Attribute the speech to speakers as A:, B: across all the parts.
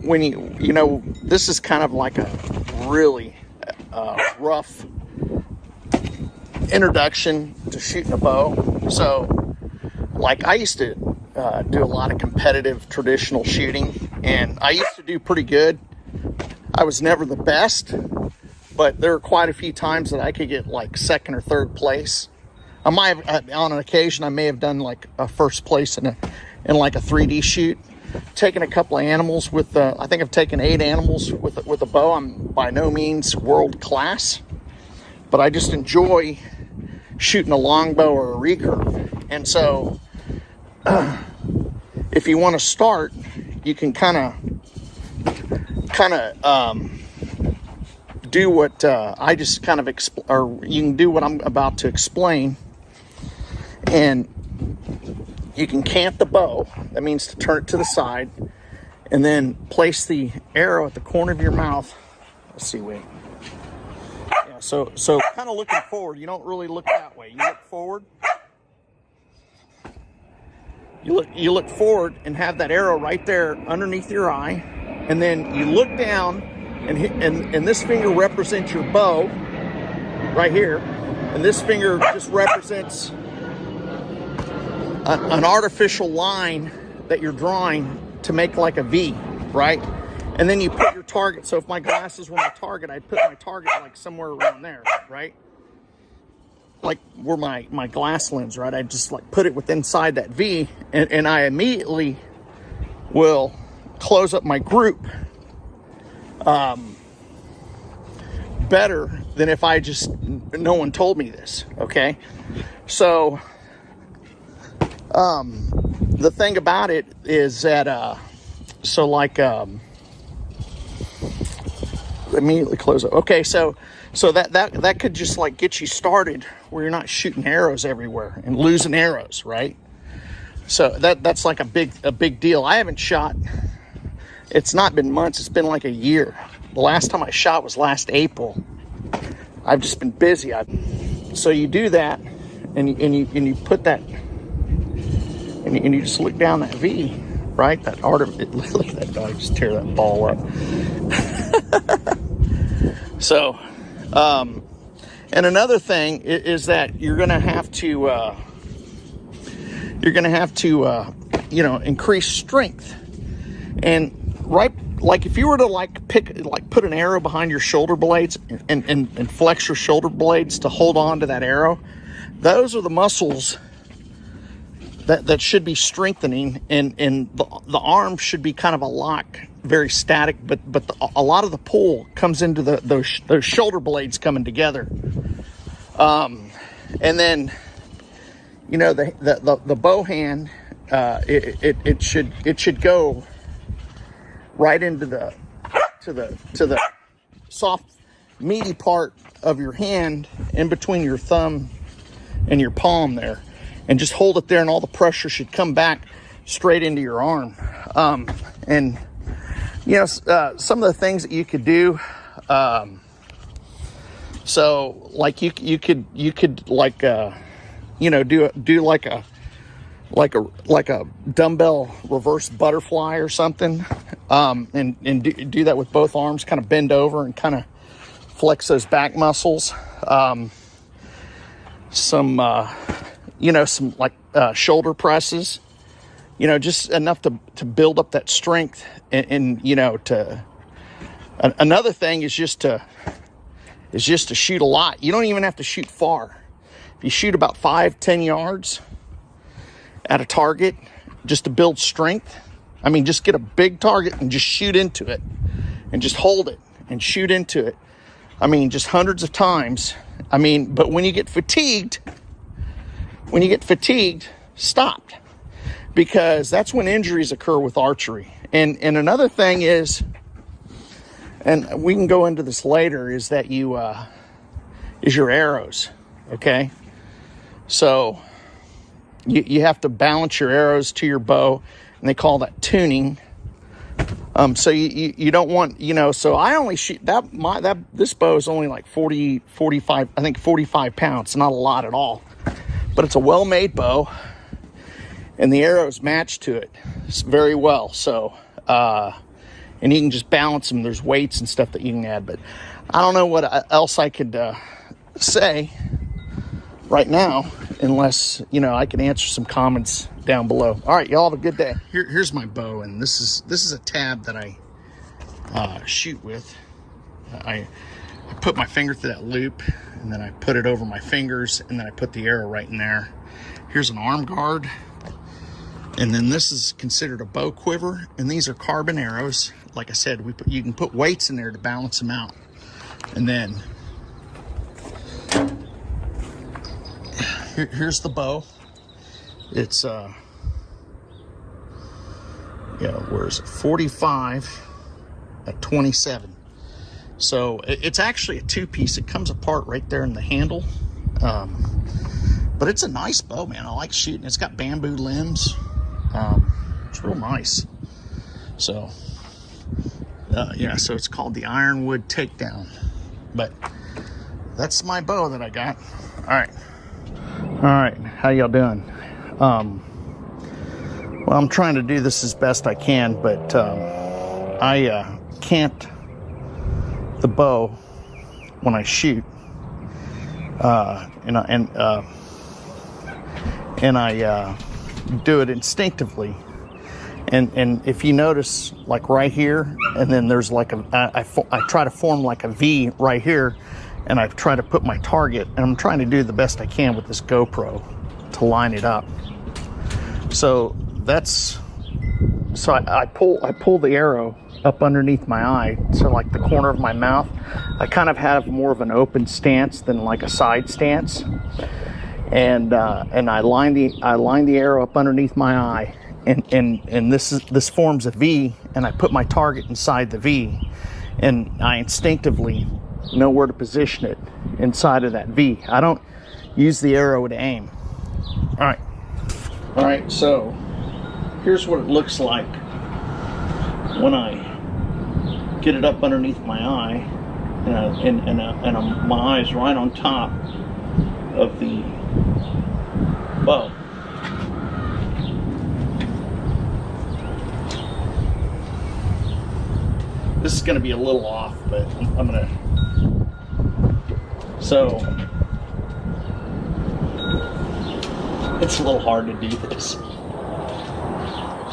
A: when you know, this is kind of like a really rough introduction to shooting a bow. So, like, I used to do a lot of competitive traditional shooting, and I used to do pretty good. I was never the best, but there were quite a few times that I could get like second or third place. I might have, on an occasion, I may have done like a first place in like a 3D shoot. Taken a couple of animals with, I think I've taken 8 animals with a bow. I'm by no means world class, but I just enjoy shooting a longbow or a recurve. And so, if you want to start, you can kind of do what I just kind of or you can do what I'm about to explain, and you can cant the bow. That means to turn it to the side, and then place the arrow at the corner of your mouth. Let's see, wait. Yeah, so kind of looking forward. You don't really look that way. You look forward. You look forward and have that arrow right there underneath your eye, and then you look down and this finger represents your bow right here, and this finger just represents an artificial line that you're drawing to make like a V, right? And then you put your target. So if my glasses were my target, I'd put my target like somewhere around there, right? Like where my glass lens, right? I just like put it within inside that V, and I immediately will close up my group better than if I just, no one told me this, okay? So the thing about it is that so like immediately close it. Okay, so that could just like get you started where you're not shooting arrows everywhere and losing arrows, right? So that's like a big deal. I haven't shot, it's not been months, it's been like a year. The last time I shot was last April. I've just been busy. So you do that, and you put that, and you just look down that V, right? That art of it. Look at that dog just tear that ball up. So, and another thing is that you're gonna have to you know, increase strength. And right, like if you were to like put an arrow behind your shoulder blades and flex your shoulder blades to hold on to that arrow, those are the muscles that should be strengthening, and the arm should be kind of a lock, very static, but a lot of the pull comes into those shoulder blades coming together. And then, you know, the bow hand, it should go right into the soft meaty part of your hand, in between your thumb and your palm there, and just hold it there, and all the pressure should come back straight into your arm. And you know, some of the things that you could do, so like you could like you know, do like a dumbbell reverse butterfly or something, and do that with both arms, kind of bend over and kind of flex those back muscles. Some you know, some like shoulder presses, you know, just enough to build up that strength. And you know, another thing is just to shoot a lot. You don't even have to shoot far. If you shoot about 5-10 yards at a target, just to build strength. I mean, just get a big target and just shoot into it, and just hold it and shoot into it. I mean, just hundreds of times. I mean, but when you get fatigued, stop, because that's when injuries occur with archery. And another thing is, and we can go into this later, is that is your arrows, okay? So you have to balance your arrows to your bow, and they call that tuning. So you don't want, you know, so I only shoot this bow is only like 45, I think 45 pounds, not a lot at all, but it's a well-made bow, and the arrows match to it very well. So, and you can just balance them. There's weights and stuff that you can add, but I don't know what else I could say right now, unless, you know, I can answer some comments down below. All right, y'all have a good day. Here's my bow, and this is a tab that I shoot with. I put my finger through that loop, and then I put it over my fingers, and then I put the arrow right in there. Here's an arm guard, and then this is considered a bow quiver, and these are carbon arrows. Like I said, you can put weights in there to balance them out. And then here's the bow. It's where is it? 45 at 27. So it's actually a two-piece. It comes apart right there in the handle. But it's a nice bow, man. I like shooting. It's got bamboo limbs. It's real nice. So so it's called the Ironwood Takedown. But that's my bow that I got. All right, how y'all doing? Well, I'm trying to do this as best I can, but I can't the bow when I shoot, and I do it instinctively. And if you notice, like right here, and then there's like I try to form like a V right here, and I try to put my target, and I'm trying to do the best I can with this GoPro to line it up. So I pull the arrow up underneath my eye, so like the corner of my mouth. I kind of have more of an open stance than like a side stance, and I line the arrow up underneath my eye. And this forms a V, and I put my target inside the V, and I instinctively know where to position it inside of that V. I don't use the arrow to aim. All right. So here's what it looks like when I get it up underneath my eye, and my eye's right on top of the bow. This is going to be a little off, but I'm going to... So, it's a little hard to do this.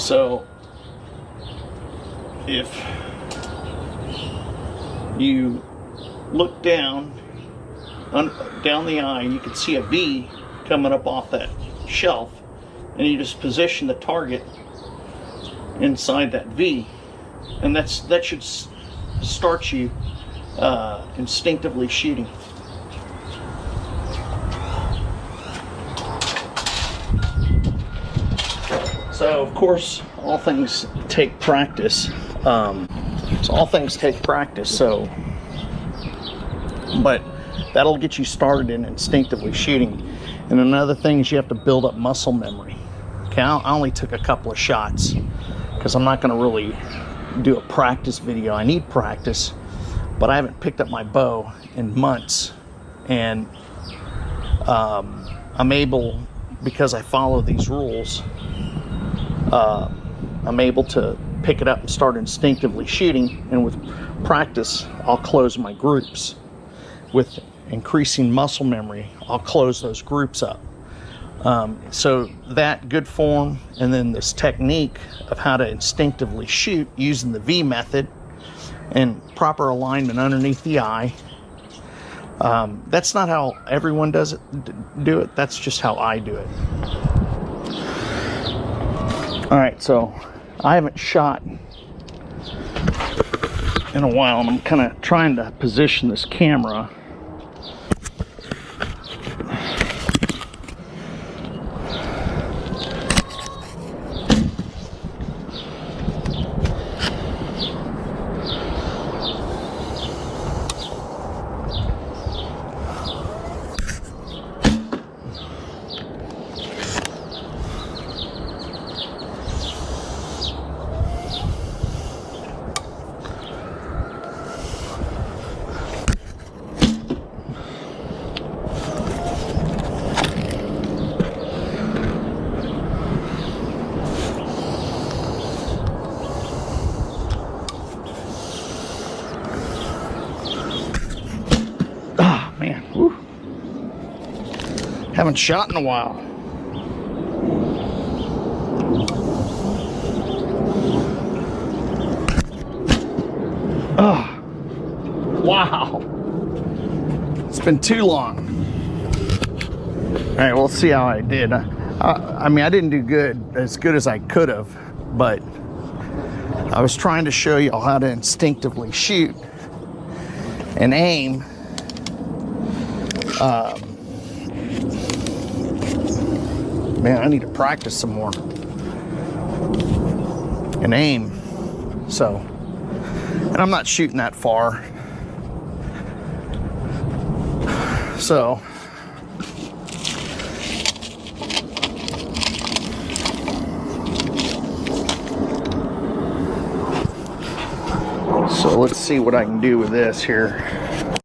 A: So, if you look down the eye, you can see a V coming up off that shelf, and you just position the target inside that V. And that should start you instinctively shooting. So, of course, all things take practice. But that'll get you started in instinctively shooting. And another thing is you have to build up muscle memory. Okay, I only took a couple of shots because I'm not going to really do a practice video. I need practice, but I haven't picked up my bow in months, and I'm able, because I follow these rules, I'm able to pick it up and start instinctively shooting, and with practice I'll close my groups. With increasing muscle memory, I'll close those groups up. So that good form, and then this technique of how to instinctively shoot using the V method and proper alignment underneath the eye. That's not how everyone do it. That's just how I do it. All right, so I haven't shot in a while, and I'm kind of trying to position this camera. Haven't shot in a while. Oh, wow. It's been too long. All right, we'll see how I did. I mean, I didn't do as good as I could have, but I was trying to show you all how to instinctively shoot and aim. Man, I need to practice some more and aim. So, and I'm not shooting that far. So, let's see what I can do with this here.